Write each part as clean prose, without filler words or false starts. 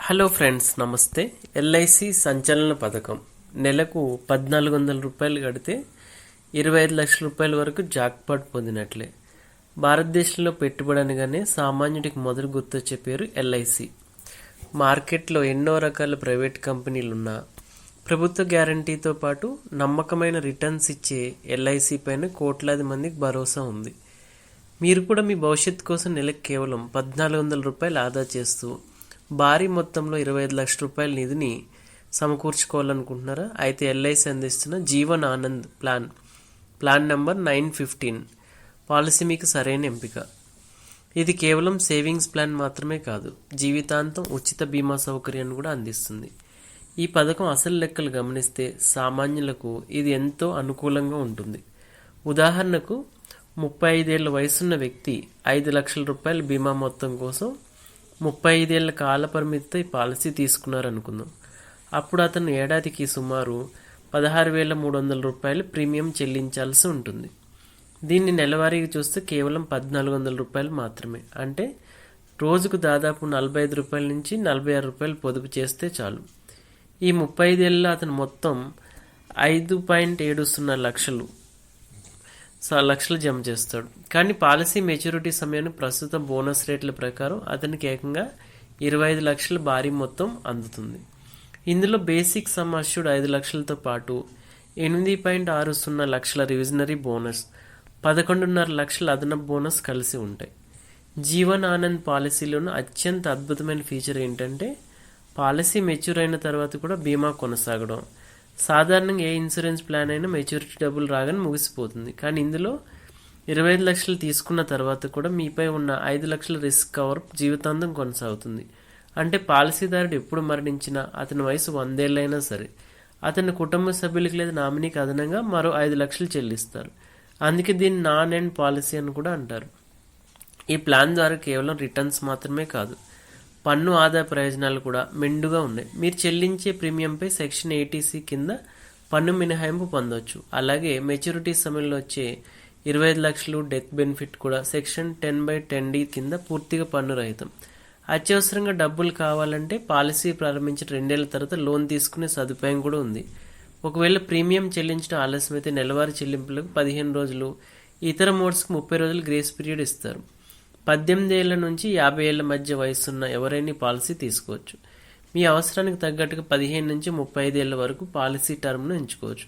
Hello friends, నమస్తే. LIC సంచలన పథకం. నెలకు 1400 రూపాయలు కడితే 25 లక్షల రూపాయల వరకు జాక్పాట్ పొందినట్లే. భారతదేశంలో పెట్టుబడి అనగానే సామాన్యుడికి మొదటి గుర్తొచ్చే పేరు ఎల్ఐసి. మార్కెట్లో ఎన్నో రకాల ప్రైవేట్ కంపెనీలున్నా ప్రభుత్వ గ్యారంటీతో పాటు నమ్మకమైన రిటర్న్స్ ఇచ్చే ఎల్ఐసి పైన కోట్లాది మందికి భరోసా ఉంది. మీరు కూడా మీ భవిష్యత్తు కోసం నెలకు కేవలం 1400 రూపాయలు ఆదా చేస్తూ భారీ మొత్తంలో 25 లక్షల రూపాయల నిధిని సమకూర్చుకోవాలనుకుంటున్నారా? అయితే ఎల్ఐసి అందిస్తున్న Jeevan Anand plan number 915 policy మీకు సరైన ఎంపిక. ఇది కేవలం సేవింగ్స్ ప్లాన్ మాత్రమే కాదు, జీవితాంతం ఉచిత బీమా సౌకర్యాన్ని కూడా అందిస్తుంది. ఈ పథకం అసలు లెక్కలు గమనిస్తే సామాన్యులకు ఇది ఎంతో అనుకూలంగా ఉంటుంది. ఉదాహరణకు 35 ఏళ్ల వయసున్న వ్యక్తి 5 లక్షల రూపాయల బీమా మొత్తం కోసం 35 ఏళ్ల కాల పరిమితితో ఈ పాలసీ తీసుకున్నారనుకుందాం. అప్పుడు అతను ఏడాదికి సుమారు 16,300 రూపాయలు ప్రీమియం చెల్లించాల్సి ఉంటుంది. దీన్ని నెలవారీగా చూస్తే కేవలం 1,400 రూపాయలు మాత్రమే. అంటే రోజుకు దాదాపు 45 రూపాయల నుంచి 46 రూపాయలు పొదుపు చేస్తే చాలు. ఈ 35 ఏళ్ళలో అతను మొత్తం 5.70 లక్షలు జమ చేస్తాడు. కానీ పాలసీ మెచ్యూరిటీ సమయాన్ని ప్రస్తుత బోనస్ రేట్ల ప్రకారం అతనికి ఏకంగా 25 లక్షల భారీ మొత్తం అందుతుంది. ఇందులో బేసిక్ సమ్ అష్యూర్డ్ 5 లక్షలతో పాటు 8.60 లక్షల రివిజనరీ బోనస్, 11.5 లక్షల అదనపు బోనస్ కలిసి ఉంటాయి. జీవన్ ఆనంద్ పాలసీలోని అత్యంత అద్భుతమైన ఫీచర్ ఏంటంటే పాలసీ మెచ్యూర్ అయిన తర్వాత కూడా బీమా కొనసాగడం. సాధారణంగా ఏ ఇన్సూరెన్స్ ప్లాన్ అయినా మెచ్యూరిటీ డబ్బులు రాగానే ముగిసిపోతుంది. కానీ ఇందులో 25 లక్షలు తీసుకున్న తర్వాత కూడా మీపై ఉన్న 5 లక్షల రిస్క్ కవర్ జీవితాంతం కొనసాగుతుంది. అంటే పాలసీదారుడు ఎప్పుడు మరణించినా, అతని వయసు 100 ఏళ్ళైనా సరే, అతని కుటుంబ సభ్యులకి లేదా నామినీకి అదనంగా మరో 5 లక్షలు చెల్లిస్తారు. అందుకే దీన్ని నాన్ ఎండ్ పాలసీ అని కూడా అంటారు. ఈ ప్లాన్ ద్వారా కేవలం రిటర్న్స్ మాత్రమే కాదు, పన్ను ఆదాయ ప్రయోజనాలు కూడా మెండుగా ఉన్నాయి. మీరు చెల్లించే ప్రీమియంపై సెక్షన్ 80C కింద పన్ను మినహాయింపు పొందవచ్చు. అలాగే మెచ్యూరిటీ సమయంలో వచ్చే 25 లక్షలు డెత్ బెనిఫిట్ కూడా సెక్షన్ 10/10D కింద పూర్తిగా పన్ను రహితం. అత్యవసరంగా డబ్బులు కావాలంటే పాలసీ ప్రారంభించిన 2 ఏళ్ల తర్వాత లోన్ తీసుకునే సదుపాయం కూడా ఉంది. ఒకవేళ ప్రీమియం చెల్లించడం ఆలస్యమైతే నెలవారీ చెల్లింపులకు 15 రోజులు, ఇతర మోడ్స్కి 30 రోజులు గ్రేస్ పీరియడ్ ఇస్తారు. 18 ఏళ్ల నుంచి 50 ఏళ్ల మధ్య వయసున్న ఎవరైనా పాలసీ తీసుకోవచ్చు. మీ అవసరానికి తగ్గట్టుగా 15 నుంచి 35 ఏళ్ల వరకు పాలసీ టర్మ్ను ఎంచుకోవచ్చు.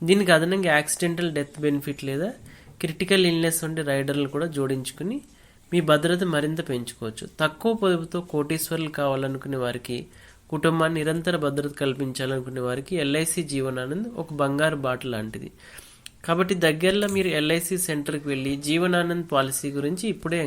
దీనికి అదనంగా యాక్సిడెంటల్ డెత్ బెనిఫిట్ లేదా క్రిటికల్ ఇల్నెస్ వంటి రైడర్లు కూడా జోడించుకుని మీ భద్రత మరింత పెంచుకోవచ్చు. తక్కువ పొదుపుతో కోటీశ్వరులు కావాలనుకునే వారికి, కుటుంబాన్ని నిరంతర భద్రత కల్పించాలనుకునే వారికి ఎల్ఐసి జీవనానంద్ ఒక బంగారు బాట లాంటిది. కాబట్టి దగ్గరలో మీరు ఎల్ఐసి సెంటర్కి వెళ్ళి జీవనానంద్ పాలసీ గురించి ఇప్పుడే